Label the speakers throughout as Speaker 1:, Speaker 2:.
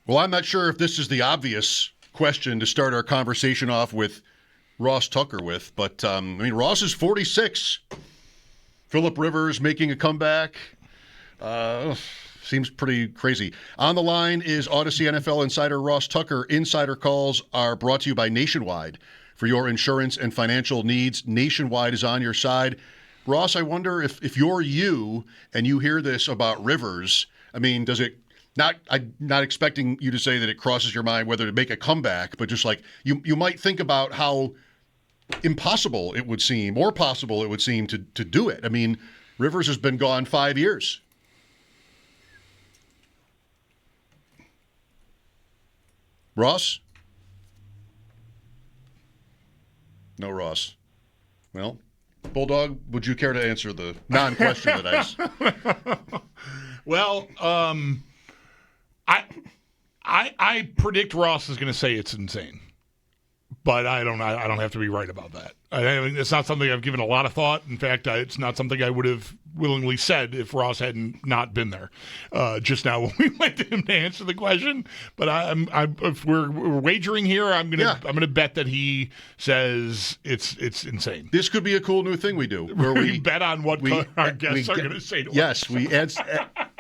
Speaker 1: Well, I'm not sure if this is the obvious question to start our conversation off with Ross Tucker with, but Ross is 46. Phillip Rivers making a comeback. Seems pretty crazy. On the line is Audacy NFL insider Ross Tucker. Insider calls are brought to you by Nationwide. For your insurance and financial needs, Nationwide is on your side. Ross, I wonder if you're you and you hear this about Rivers, does it I'm not expecting you to say that it crosses your mind whether to make a comeback, but just like you might think about how impossible it would seem, or possible it would seem to do it. Rivers has been gone 5 years. Ross? No Ross. Well, Bulldog, would you care to answer the non-question that I asked?
Speaker 2: Well, I predict Ross is going to say it's insane, but I don't have to be right about that. It's not something I've given a lot of thought. In fact, it's not something I would have willingly said if Ross hadn't not been there just now when we went to him to answer the question. But if we're wagering here, I'm gonna bet that he says it's insane.
Speaker 1: This could be a cool new thing we do where we
Speaker 2: bet on what our guests are going to say to us.
Speaker 1: Yes,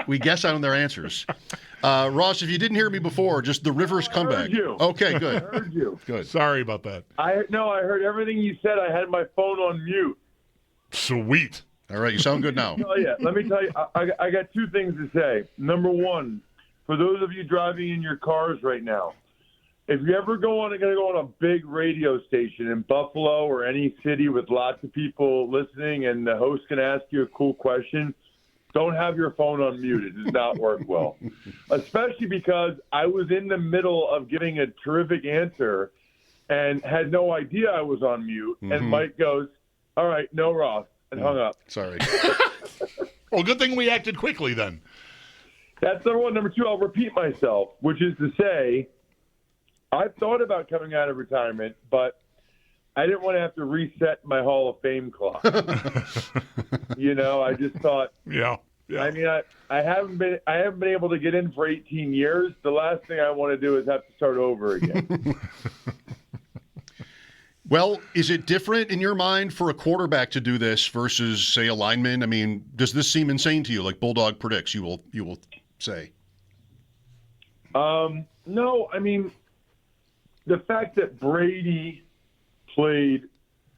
Speaker 1: we guess on their answers. Ross, if you didn't hear me before, just the Rivers comeback.
Speaker 3: I heard you.
Speaker 1: Okay, good.
Speaker 3: I heard you.
Speaker 1: Good.
Speaker 2: Sorry about that.
Speaker 3: I heard everything you said. I had my phone on mute.
Speaker 2: Sweet.
Speaker 1: All right, you sound good now.
Speaker 3: Let me tell you, I got two things to say. Number one, for those of you driving in your cars right now, if you ever going to go on a big radio station in Buffalo or any city with lots of people listening and the host can ask you a cool question, don't have your phone on mute. It does not work well, especially because I was in the middle of giving a terrific answer and had no idea I was on mute. Mm-hmm. And Mike goes, "All right, no Ross," and hung up.
Speaker 1: Sorry.
Speaker 2: Well, good thing we acted quickly then.
Speaker 3: That's number one. Number two, I'll repeat myself, which is to say, I've thought about coming out of retirement, but I didn't want to have to reset my Hall of Fame clock. I just thought,
Speaker 2: yeah.
Speaker 3: I haven't been able to get in for 18 years. The last thing I want to do is have to start over again.
Speaker 1: Well, is it different in your mind for a quarterback to do this versus, say, a lineman? Does this seem insane to you, like Bulldog predicts you will say?
Speaker 3: No, the fact that Brady played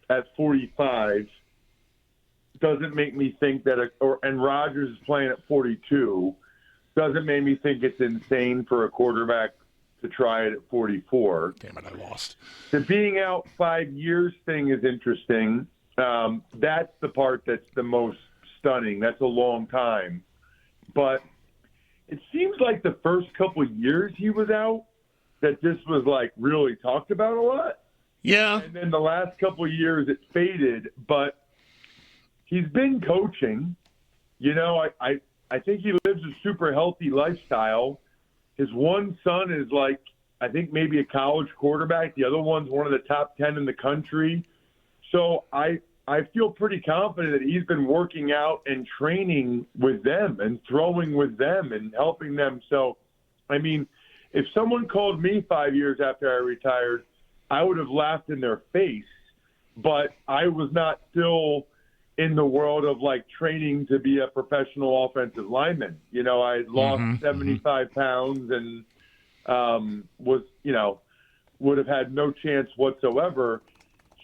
Speaker 3: at 45 doesn't make me think that and Rodgers is playing at 42 doesn't make me think it's insane for a quarterback to try it at 44.
Speaker 2: Damn it, I lost.
Speaker 3: The being out 5 years thing is interesting. That's the part that's the most stunning. That's a long time. But it seems like the first couple of years he was out that this was like really talked about a lot.
Speaker 2: Yeah.
Speaker 3: And then the last couple of years it faded, but he's been coaching. I think he lives a super healthy lifestyle. His one son is I think maybe a college quarterback. The other one's one of the top 10 in the country. So I feel pretty confident that he's been working out and training with them and throwing with them and helping them. So, if someone called me 5 years after I retired, I would have laughed in their face, but I was not still in the world of training to be a professional offensive lineman. I had lost 75 pounds and would have had no chance whatsoever.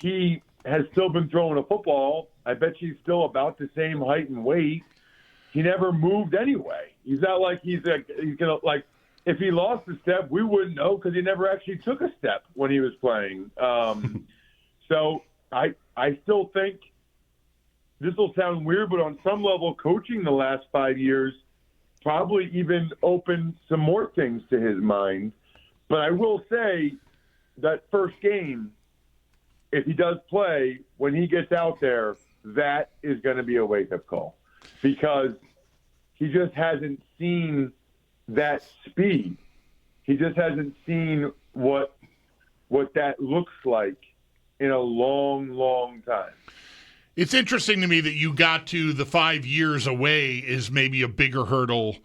Speaker 3: He has still been throwing a football. I bet you he's still about the same height and weight. He never moved anyway. He's not like he's going to if he lost a step, we wouldn't know because he never actually took a step when he was playing. So I still think this will sound weird, but on some level, coaching the last 5 years probably even opened some more things to his mind. But I will say that first game, if he does play, when he gets out there, that is going to be a wake-up call because he just hasn't seen that speed. He just hasn't seen what that looks like in a long, long time.
Speaker 2: It's interesting to me that you got to the 5 years away is maybe a bigger hurdle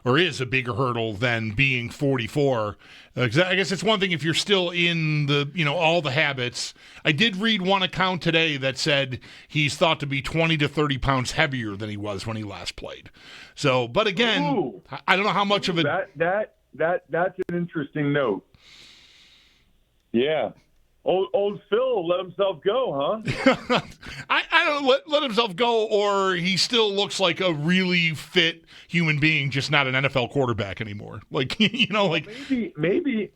Speaker 2: or is a bigger hurdle than being 44. I guess it's one thing if you're still in the, all the habits. I did read one account today that said he's thought to be 20 to 30 pounds heavier than he was when he last played. So, but again, I don't know how much of it.
Speaker 3: That's an interesting note. Yeah. Old Phil let himself go, huh?
Speaker 2: I don't know, let himself go, or he still looks like a really fit human being, just not an NFL quarterback anymore. Like,
Speaker 3: maybe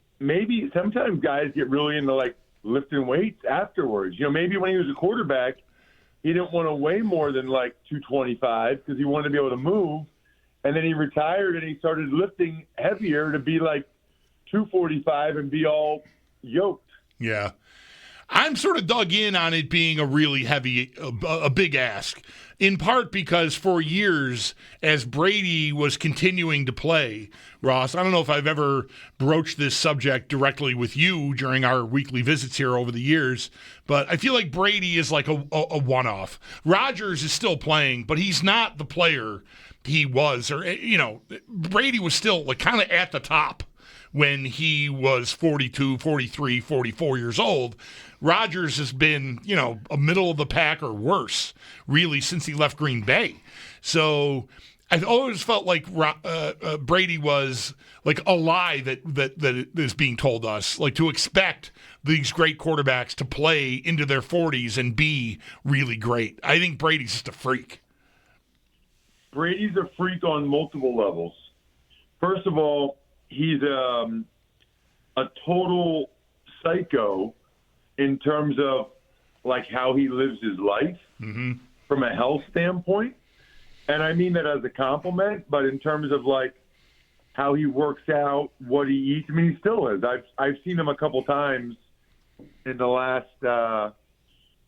Speaker 3: sometimes guys get really into like lifting weights afterwards. Maybe when he was a quarterback, he didn't want to weigh more than like 225 because he wanted to be able to move. And then he retired and he started lifting heavier to be like 245 and be all yoked.
Speaker 2: Yeah. I'm sort of dug in on it being a really heavy, a big ask, in part because for years, as Brady was continuing to play, Ross, I don't know if I've ever broached this subject directly with you during our weekly visits here over the years, but I feel like Brady is like a one-off. Rodgers is still playing, but he's not the player he was, or, Brady was still like kind of at the top when he was 42, 43, 44 years old. Rodgers has been, a middle of the pack or worse, really, since he left Green Bay. So I've always felt like Brady was like a lie that is being told us, like to expect these great quarterbacks to play into their 40s and be really great. I think Brady's just a freak.
Speaker 3: Brady's a freak on multiple levels. First of all, he's a total psycho in terms of like how he lives his life from a health standpoint. And I mean that as a compliment, but in terms of like how he works out, what he eats, I mean, he still is. I've seen him a couple times in the last, I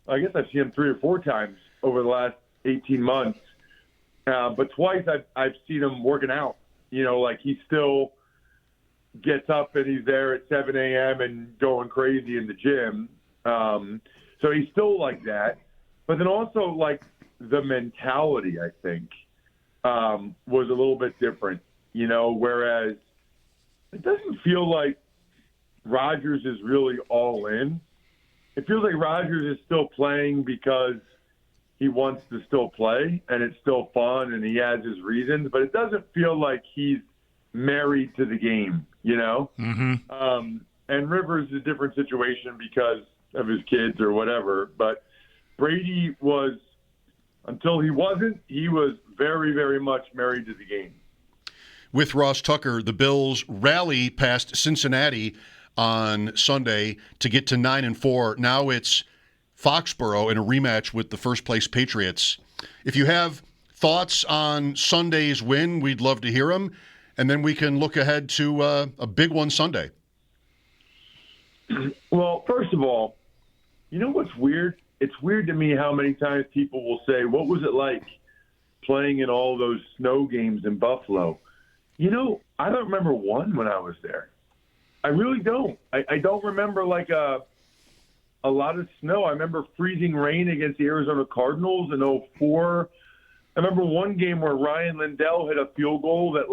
Speaker 3: guess I've seen him 3 or 4 times over the last 18 months. But twice I've seen him working out, like he still gets up and he's there at 7 a.m. and going crazy in the gym. So he's still like that. But then also like the mentality, I think, was a little bit different, whereas it doesn't feel like Rodgers is really all in. It feels like Rodgers is still playing because he wants to still play and it's still fun and he has his reasons, but it doesn't feel like he's married to the game, And Rivers is a different situation because of his kids or whatever. But Brady was, until he wasn't, he was very, very much married to the game.
Speaker 1: With Ross Tucker, the Bills rally past Cincinnati on Sunday to get to 9-4. Now it's Foxborough in a rematch with the first-place Patriots. If you have thoughts on Sunday's win, we'd love to hear them. And then we can look ahead to a big one Sunday.
Speaker 3: Well, first of all, you know what's weird? It's weird to me how many times people will say, what was it like playing in all those snow games in Buffalo? I don't remember one when I was there. I really don't. I don't remember like a lot of snow. I remember freezing rain against the Arizona Cardinals in 2004. I remember one game where Ryan Lindell hit a field goal that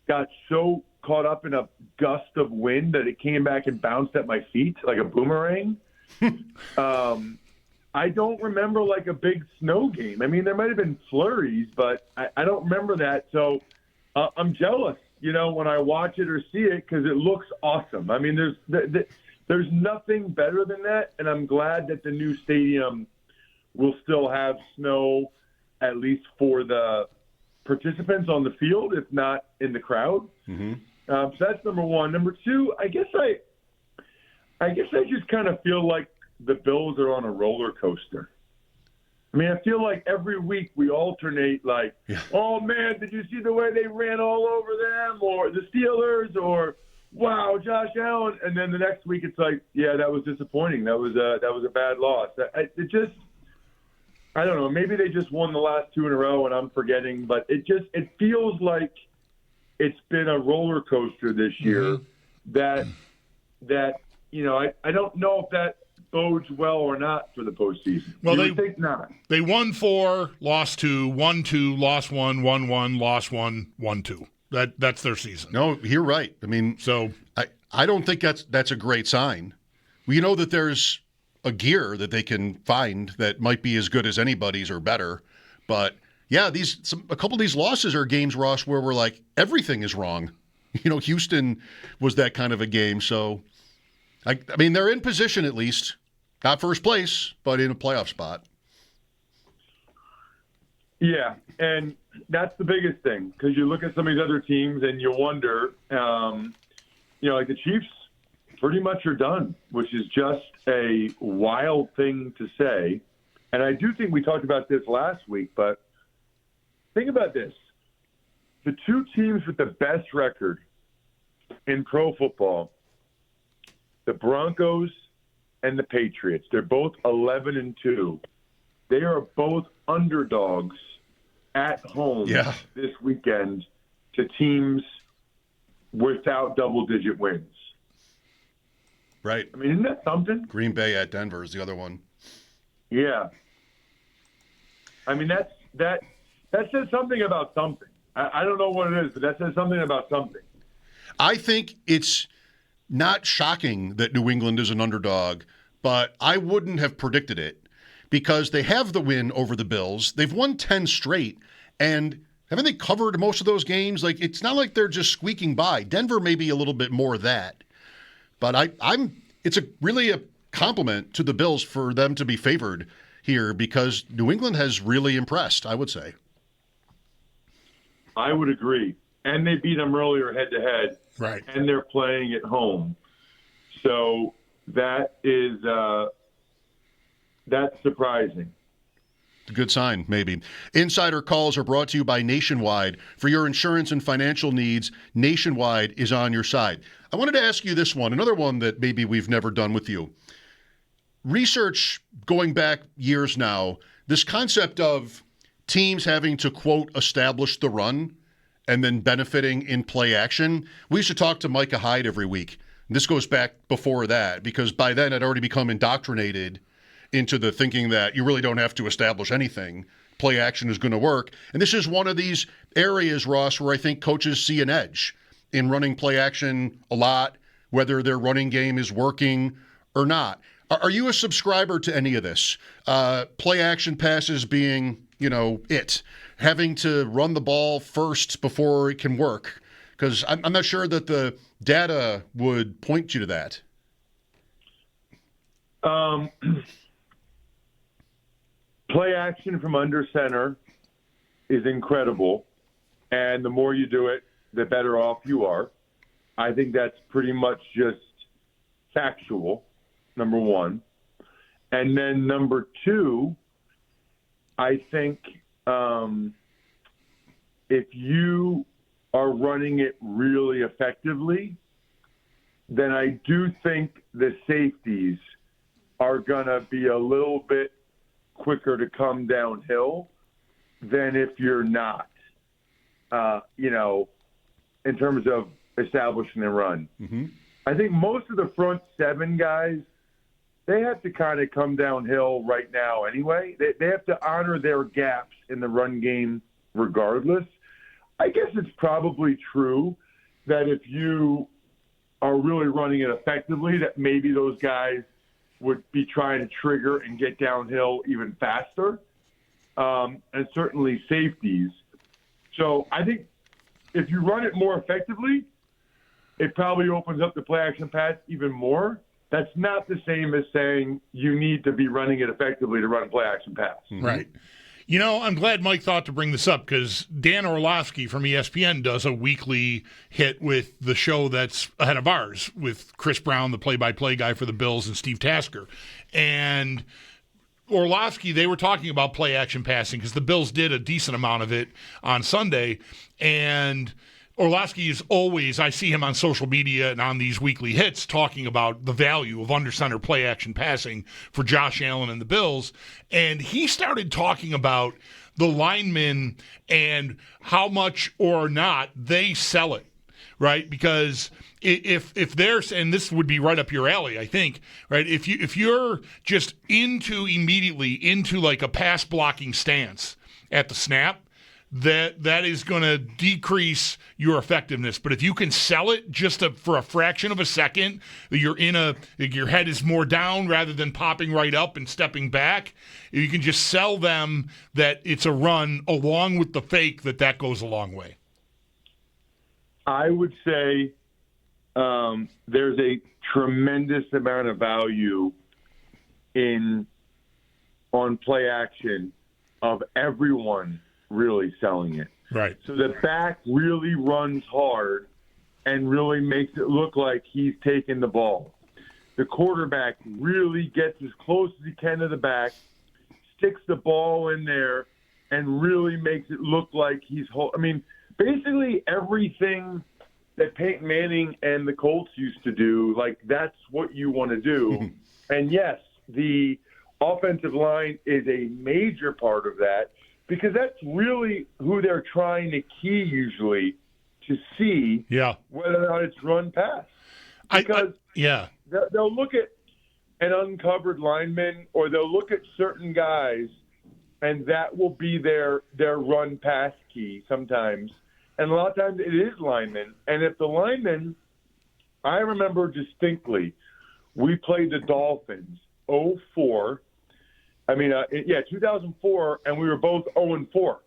Speaker 3: got so caught up in a gust of wind that it came back and bounced at my feet like a boomerang. I don't remember like a big snow game. I mean, there might have been flurries, but I don't remember that. So I'm jealous, when I watch it or see it because it looks awesome. I mean, there's nothing better than that, and I'm glad that the new stadium will still have snow, at least for the participants on the field, if not in the crowd. So that's number one. Number two, I guess I just kind of feel like the Bills are on a roller coaster. I mean, I feel like every week we alternate oh, man, did you see the way they ran all over them, or the Steelers, or wow, Josh Allen, and then the next week it's like, yeah, that was disappointing. That was a bad loss. I don't know. Maybe they just won the last 2 in a row and I'm forgetting, but it feels like it's been a roller coaster this year that I don't know if that bodes well or not for the postseason.
Speaker 2: Well,
Speaker 3: they think not.
Speaker 2: They won 4, lost 2, won 2, lost 1, won 1, lost 1, won 2. That's their season.
Speaker 1: No, you're right. I mean,
Speaker 2: So
Speaker 1: I don't think that's a great sign. We know that there's a gear that they can find that might be as good as anybody's or better. But yeah, a couple of these losses are games, Ross, where we're like, everything is wrong. Houston was that kind of a game. So, I mean, they're in position at least. Not first place, but in a playoff spot.
Speaker 3: Yeah, and that's the biggest thing, because you look at some of these other teams and you wonder, like the Chiefs pretty much are done, which is just a wild thing to say. And I do think we talked about this last week, but think about this. The two teams with the best record in pro football, the Broncos and the Patriots, they're both 11-2. They are both underdogs at home this weekend to teams without double-digit wins.
Speaker 1: Right.
Speaker 3: I mean, isn't that something?
Speaker 1: Green Bay at Denver is the other one.
Speaker 3: Yeah. I mean, that says something about something. I don't know what it is, but that says something about something.
Speaker 1: I think it's not shocking that New England is an underdog, but I wouldn't have predicted it because they have the win over the Bills. They've won 10 straight, and haven't they covered most of those games? Like, it's not like they're just squeaking by. Denver may be a little bit more of that. But it's really a compliment to the Bills for them to be favored here because New England has really impressed, I would say.
Speaker 3: I would agree. And they beat them earlier head-to-head.
Speaker 2: Right.
Speaker 3: And they're playing at home. So that is that's surprising.
Speaker 1: A good sign, maybe. Insider calls are brought to you by Nationwide. For your insurance and financial needs, Nationwide is on your side. I wanted to ask you this one, another one that maybe we've never done with you. Research going back years now, this concept of teams having to, quote, establish the run and then benefiting in play action. We used to talk to Micah Hyde every week. This goes back before that because by then I'd already become indoctrinated into the thinking that you really don't have to establish anything. Play action is going to work. And this is one of these areas, Ross, where I think coaches see an edge in running play action a lot, whether their running game is working or not. Are you a subscriber to any of this? Play action passes being, having to run the ball first before it can work? Because I'm not sure that the data would point you to that.
Speaker 3: Play action from under center is incredible, and the more you do it, the better off you are. I think that's pretty much just factual, number one. And then number two, I think if you are running it really effectively, then I do think the safeties are going to be a little bit quicker to come downhill than if you're not, in terms of establishing the run. Mm-hmm. I think most of the front seven guys, they have to kind of come downhill right now anyway. They have to honor their gaps in the run game regardless. I guess it's probably true that if you are really running it effectively, that maybe those guys would be trying to trigger and get downhill even faster, and certainly safeties. So I think if you run it more effectively, it probably opens up the play-action pass even more. That's not the same as saying you need to be running it effectively to run a play-action pass.
Speaker 2: Mm-hmm. Right. I'm glad Mike thought to bring this up because Dan Orlovsky from ESPN does a weekly hit with the show that's ahead of ours with Chris Brown, the play-by-play guy for the Bills, and Steve Tasker. And Orlovsky, they were talking about play-action passing because the Bills did a decent amount of it on Sunday. And Orlovsky is always, I see him on social media and on these weekly hits talking about the value of under center play action passing for Josh Allen and the Bills. And he started talking about the linemen and how much or not they sell it, right? Because if there's, and this would be right up your alley, I think, right? If you're just immediately into like a pass blocking stance at the snap, that is going to decrease your effectiveness. But if you can sell it just for a fraction of a second, your head is more down rather than popping right up and stepping back. If you can just sell them that it's a run along with the fake, that goes a long way.
Speaker 3: I would say there's a tremendous amount of value on play action of everyone really selling it.
Speaker 2: Right.
Speaker 3: So the back really runs hard and really makes it look like he's taking the ball. The quarterback really gets as close as he can to the back, sticks the ball in there, and really makes it look like he's basically everything that Peyton Manning and the Colts used to do, like that's what you want to do. And yes, the offensive line is a major part of that because that's really who they're trying to key usually to see whether or not it's run pass. Because they'll look at an uncovered lineman or they'll look at certain guys and that will be their run pass key sometimes. And a lot of times it is linemen. And if the linemen, I remember distinctly, we played the Dolphins 2004, and we were both 0-4.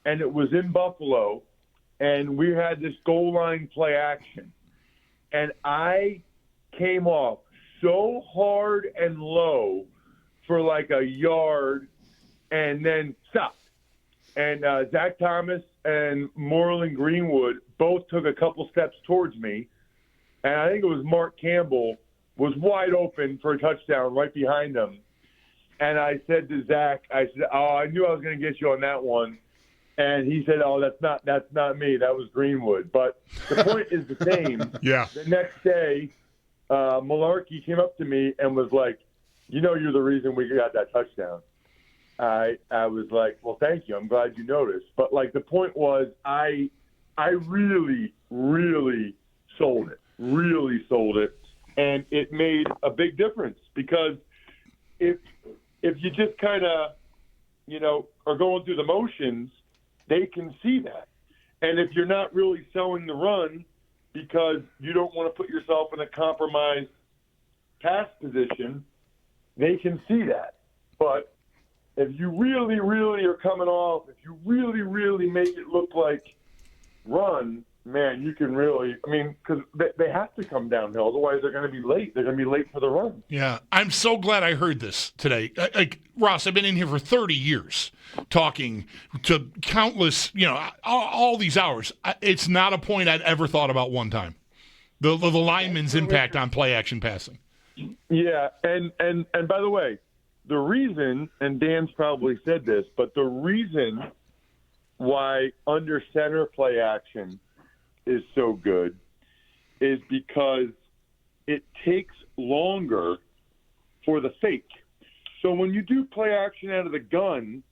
Speaker 3: And it was in Buffalo, and we had this goal line play action. And I came off so hard and low for like a yard and then stopped. And Zach Thomas and Moreland Greenwood both took a couple steps towards me. And I think it was Mark Campbell was wide open for a touchdown right behind him. And I said to Zach, I knew I was going to get you on that one. And he said, that's not me. That was Greenwood. But the point is the same.
Speaker 2: Yeah.
Speaker 3: The next day, Malarkey came up to me and was like, you're the reason we got that touchdown. I was like, well, thank you. I'm glad you noticed. But, the point was I really, really sold it. Really sold it. And it made a big difference because if you just kind of, are going through the motions, they can see that. And if you're not really selling the run because you don't want to put yourself in a compromised pass position, they can see that. But if you really, really are coming off, if you really, really make it look like run, man, you can really – because they have to come downhill. Otherwise, they're going to be late. They're going to be late for the run.
Speaker 2: Yeah. I'm so glad I heard this today. Ross, I've been in here for 30 years talking to countless, all these hours. It's not a point I'd ever thought about one time. The lineman's impact on play-action passing.
Speaker 3: Yeah, and by the way, the reason, and Dan's probably said this, but the reason why under center play action is so good is because it takes longer for the fake. So when you do play action out of the gun,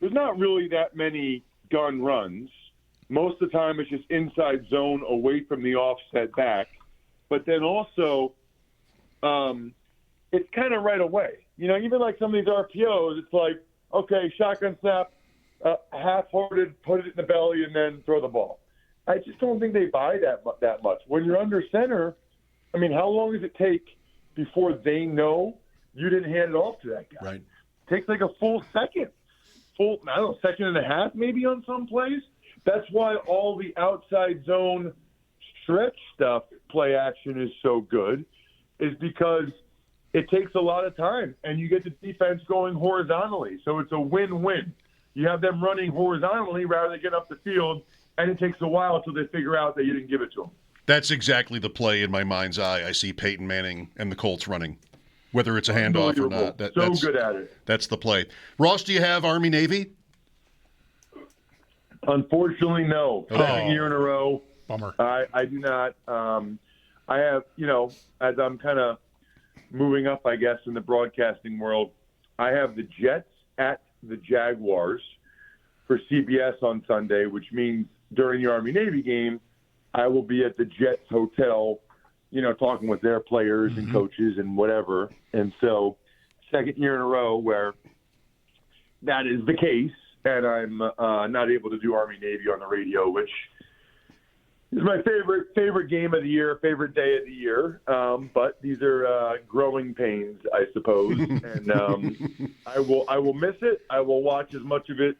Speaker 3: there's not really that many gun runs. Most of the time it's just inside zone away from the offset back. But then also it's kind of right away. Even like some of these RPOs, it's like, okay, shotgun snap, half-hearted, put it in the belly, and then throw the ball. I just don't think they buy that much. When you're under center, how long does it take before they know you didn't hand it off to that guy?
Speaker 1: Right.
Speaker 3: It takes like a full second. Second and a half maybe on some plays. That's why all the outside zone stretch stuff, play action is so good, is because it takes a lot of time, and you get the defense going horizontally. So it's a win-win. You have them running horizontally rather than getting up the field, and it takes a while until they figure out that you didn't give it to them.
Speaker 1: That's exactly the play in my mind's eye. I see Peyton Manning and the Colts running, whether it's a handoff or not.
Speaker 3: That's good at it.
Speaker 1: That's the play. Ross, do you have Army-Navy?
Speaker 3: Unfortunately, no. Second year in a row.
Speaker 2: Bummer.
Speaker 3: I do not. I have, as I'm kind of moving up, I guess, in the broadcasting world, I have the Jets at the Jaguars for CBS on Sunday, which means during the Army-Navy game, I will be at the Jets hotel, talking with their players and coaches and whatever. And so second year in a row where that is the case. and I'm not able to do Army-Navy on the radio, which is my favorite game of the year, favorite day of the year. But these are growing pains, I suppose. And I will miss it. I will watch as much of it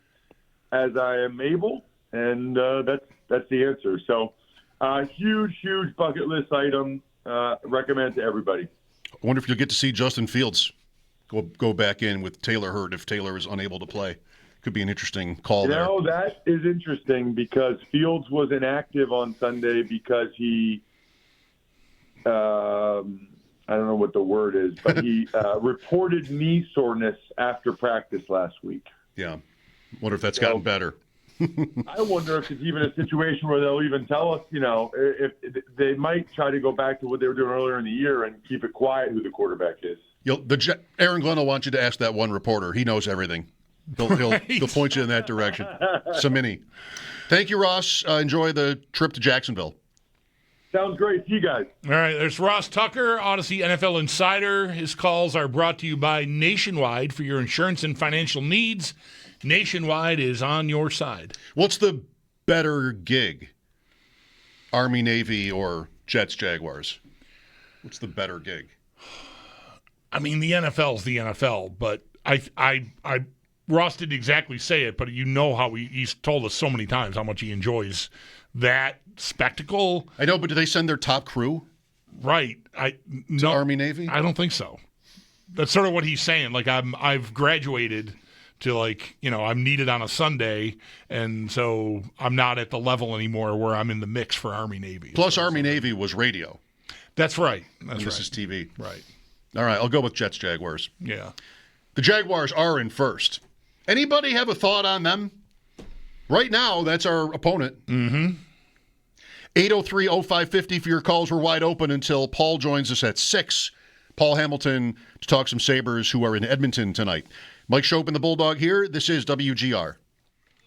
Speaker 3: as I am able, and that's the answer. So, huge bucket list item. Recommend to everybody.
Speaker 1: I wonder if you'll get to see Justin Fields go back in with Taylor Hurd if Taylor is unable to play. Could be an interesting call there.
Speaker 3: That is interesting because Fields was inactive on Sunday because he, I don't know what the word is, but he reported knee soreness after practice last week.
Speaker 1: Yeah. Wonder if that's gotten better.
Speaker 3: I wonder if it's even a situation where they'll even tell us, if they might try to go back to what they were doing earlier in the year and keep it quiet who the quarterback is.
Speaker 1: Aaron Glenn will want you to ask that one reporter. He knows everything. He'll point you in that direction. Samini. Thank you, Ross. Enjoy the trip to Jacksonville.
Speaker 3: Sounds great. See you guys.
Speaker 2: All right, there's Ross Tucker, Audacy NFL Insider. His calls are brought to you by Nationwide for your insurance and financial needs. Nationwide is on your side.
Speaker 1: What's the better gig? Army, Navy, or Jets, Jaguars? What's the better gig?
Speaker 2: I mean, the NFL's the NFL, but I Ross didn't exactly say it, but you know how he's told us so many times how much he enjoys that spectacle.
Speaker 1: I know, but do they send their top crew?
Speaker 2: Right.
Speaker 1: To Army, Navy?
Speaker 2: I don't think so. That's sort of what he's saying. Like I've graduated to I'm needed on a Sunday, and so I'm not at the level anymore where I'm in the mix for Army, Navy.
Speaker 1: Plus, Army, Navy was radio.
Speaker 2: That's right.
Speaker 1: This is TV.
Speaker 2: Right.
Speaker 1: All right, I'll go with Jets, Jaguars.
Speaker 2: Yeah.
Speaker 1: The Jaguars are in first. Anybody have a thought on them? Right now, that's our opponent.
Speaker 2: Mm-hmm.
Speaker 1: 803-0550 for your calls. We're wide open until Paul joins us at 6. Paul Hamilton to talk some Sabres who are in Edmonton tonight. Mike Schopp and the Bulldog here. This is WGR.